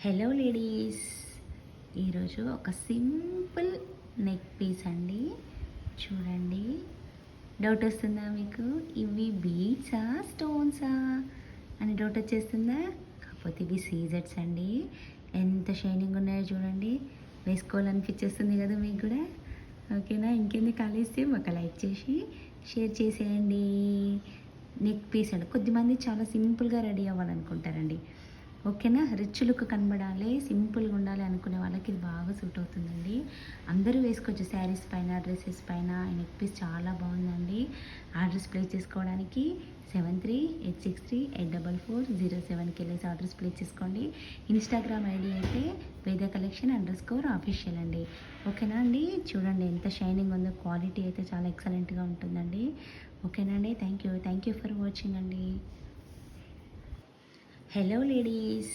Hello ladies, ఈరోజు ఒక simple neck piece అండి. చూడండి, డౌట్ వస్తుందా మీకు? ఇవి బీడ్సా స్టోన్సా అని డౌట్ వచ్చేస్తుందా? కాకపోతే ఇవి సీజెట్స్ అండి. ఎంత షైనింగ్ ఉన్నాయో చూడండి, వేసుకోవాలనిపించేస్తుంది కదా మీకు కూడా. ఓకేనా? ఇంకెందుకు ఆలస్యం, ఒక లైక్ చేసి షేర్ చేసేయండి. నెక్ పీస్ అండి, కొద్దిమంది చాలా సింపుల్గా రెడీ అవ్వాలనుకుంటారండి. ఓకేనా? రిచ్ లుక్ కనబడాలి, సింపుల్గా ఉండాలి అనుకునే వాళ్ళకి ఇది బాగా సూట్ అవుతుందండి. అందరూ వేసుకోవచ్చు, శారీస్ పైన, డ్రెస్సెస్ పైన. ఈ నెక్ పీస్ చాలా బాగుందండి. ఆర్డర్స్ ప్లేస్ చేసుకోవడానికి 7386384407కి వెళ్ళేసి ఆర్డర్స్ ప్లేస్ చేసుకోండి. ఇన్స్టాగ్రామ్ ఐడి అయితే వేద కలెక్షన్_ఆఫీషియల్ అండి. ఓకేనా అండి? చూడండి ఎంత షైనింగ్ ఉందో, క్వాలిటీ అయితే చాలా ఎక్సలెంట్గా ఉంటుందండి. ఓకేనా అండి? థ్యాంక్ యూ ఫర్ వాచింగ్ అండి. Hello ladies.